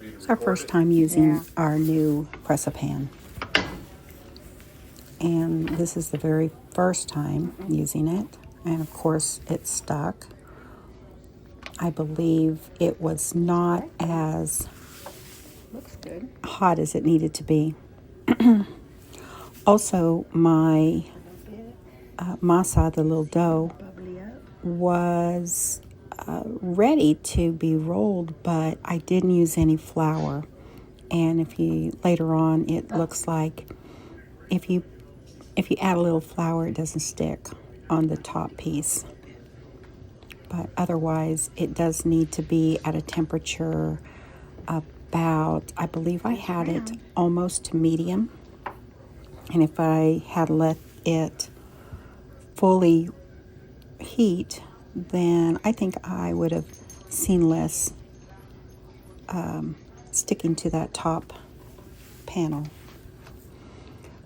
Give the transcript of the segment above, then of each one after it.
It's our first time using our new Presa Pan. And this is the very first time using it. And of course, it stuck. I believe it was not as hot as it needed to be. Also, my masa, the little dough, was ready to be rolled, but I didn't use any flour. And if you later on, it looks like if you add a little flour, it doesn't stick on the top piece. But otherwise, it does need to be at a temperature about, I believe I had it almost to medium. And if I had let it fully heat, then I think I would have seen less sticking to that top panel.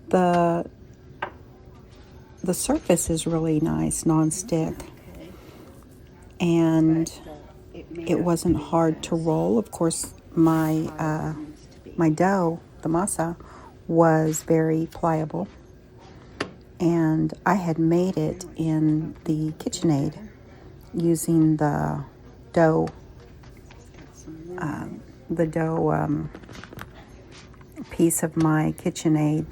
The surface is really nice, non-stick, and it wasn't hard to roll. Of course, my dough, the masa, was very pliable, and I had made it in the KitchenAid using the dough piece of my KitchenAid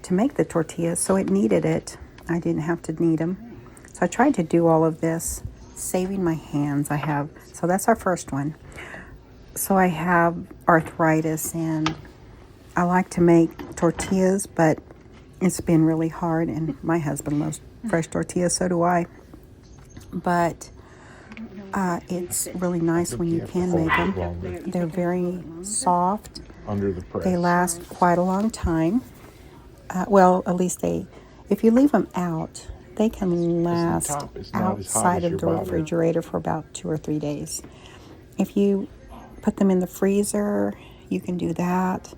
to make the tortillas, so it kneaded it. I didn't have to knead them. So I tried to do all of this, saving my hands. So that's our first one. So I have arthritis, and I like to make tortillas, but it's been really hard, and my husband loves fresh tortillas, so do I. But it's really nice when you can make them. They're very soft. Under the press. They last quite a long time. Well, at least if you leave them out, they can last outside of the refrigerator for about 2 or 3 days. If you put them in the freezer, you can do that.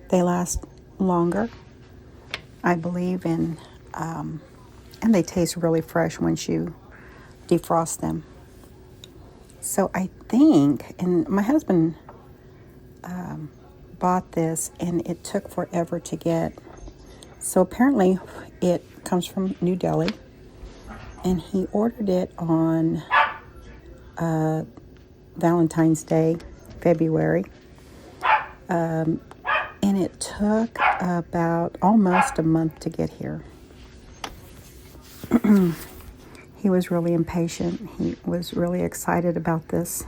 They last longer, I believe, and they taste really fresh once you defrost them. So I think, and my husband bought this, and it took forever to get. So apparently it comes from New Delhi, and he ordered it on Valentine's Day, February. And it took about almost a month to get here. He was really impatient. He was really excited about this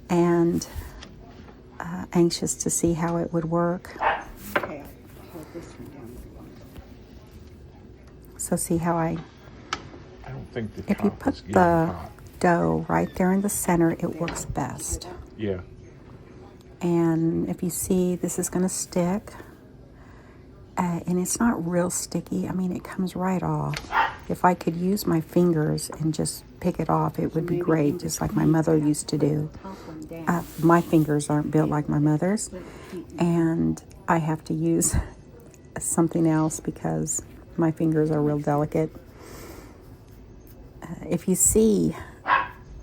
and anxious to see how it would work. So see how I don't think the if you top put is getting the hot. dough right there in the center, it works best. Yeah. And if you see, this is going to stick. And it's not real sticky. I mean, it comes right off. If I could use my fingers and just pick it off, it would be great, just like my mother used to do. My fingers aren't built like my mother's, and I have to use something else because my fingers are real delicate. If you see,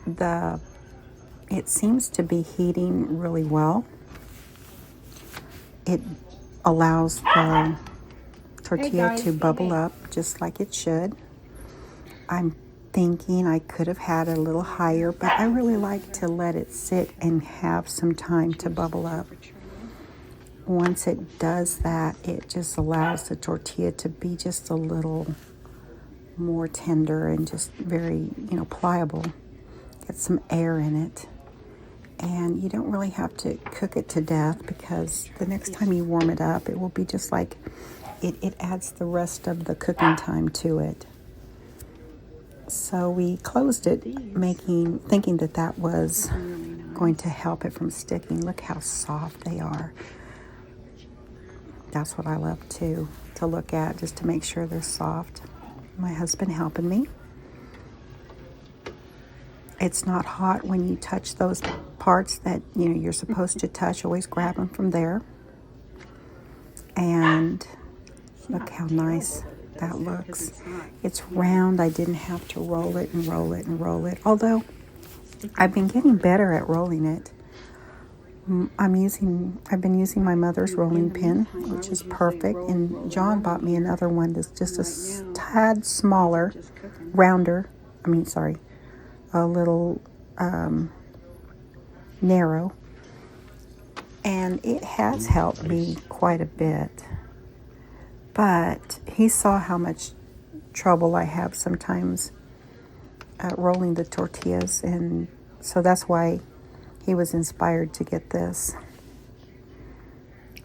it seems to be heating really well. It allows the tortilla to bubble up just like it should. I'm thinking I could have had it a little higher, but I really like to let it sit and have some time to bubble up. Once it does that, it just allows the tortilla to be just a little more tender and just very, pliable. Get some air in it. And you don't really have to cook it to death, because the next time you warm it up, it will be just like it adds the rest of the cooking time to it. So we closed it, thinking that was going to help it from sticking. Look how soft they are. That's what I love to look at, just to make sure they're soft. My husband helping me. It's not hot when you touch those parts that you're supposed to touch. Always grab them from there. And look how nice that looks. It's round. I didn't have to roll it and roll it and roll it. Although I've been getting better at rolling it. I've been using my mother's rolling pin, which is perfect. And John bought me another one that's just a tad smaller, rounder. A little narrow. And it has helped me quite a bit. But he saw how much trouble I have sometimes rolling the tortillas, and so that's why he was inspired to get this.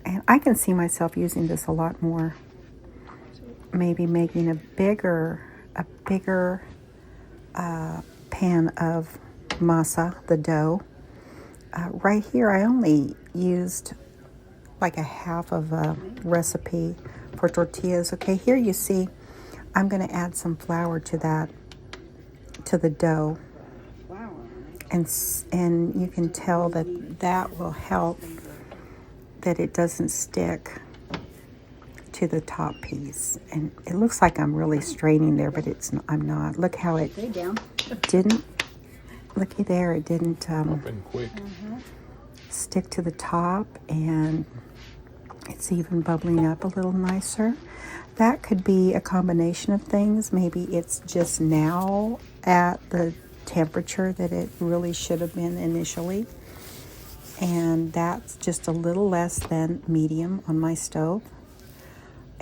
And I can see myself using this a lot more. Maybe making a bigger pan of masa, the dough. Right here, I only used like a half of a recipe for tortillas. Okay, here you see, I'm going to add some flour to the dough. And you can tell that will help that it doesn't stick to the top piece. And it looks like I'm really straining there, but I'm not. Look how it didn't. Looky there, it didn't quick. stick to the top, and it's even bubbling up a little nicer. That could be a combination of things. Maybe it's just now at the temperature that it really should have been initially, and that's just a little less than medium on my stove.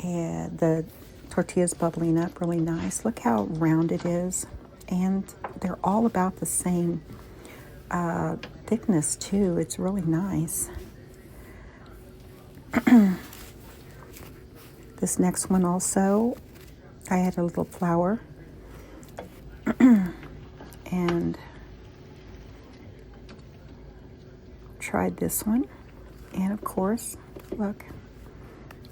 And the tortilla's bubbling up really nice. Look how round it is, and they're all about the same thickness too. It's really nice. This next one also, I had a little flour and tried this one. And of course, look,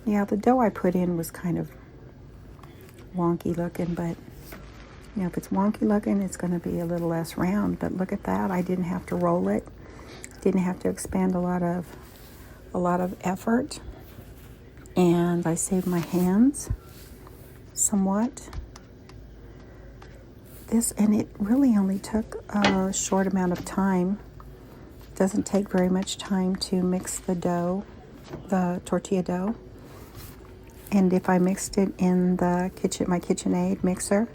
yeah, the dough I put in was kind of wonky looking, but if it's wonky looking, it's going to be a little less round. But look at that, I didn't have to roll it, didn't have to expend a lot of effort, and I saved my hands somewhat. And it really only took a short amount of time. It doesn't take very much time to mix the dough, the tortilla dough. And if I mixed it in my KitchenAid mixer,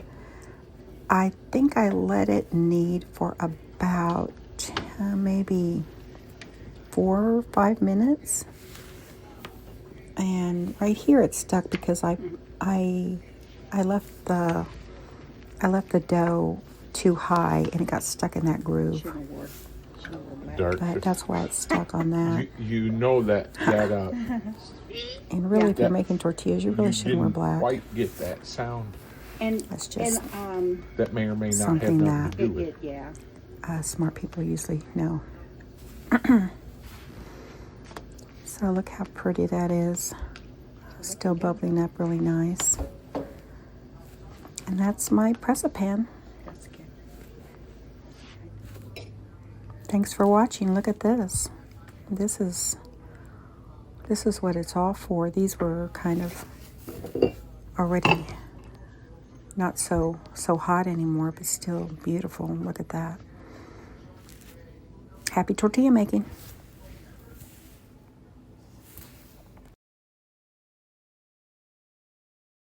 I think I let it knead for about maybe 4 or 5 minutes. And right here it's stuck because I left the dough too high and it got stuck in that groove. But that's why it's stuck on that. You know that And really, if you're making tortillas, you really shouldn't wear black. Quite get that sound. And that's just that may or may not have something nothing to do with it. Smart people usually know. So look how pretty that is. Still bubbling up really nice. And that's my Presa Pan. That's good. Thanks for watching. Look at this. This is what it's all for. These were kind of already not so hot anymore, but still beautiful. Look at that. Happy tortilla making.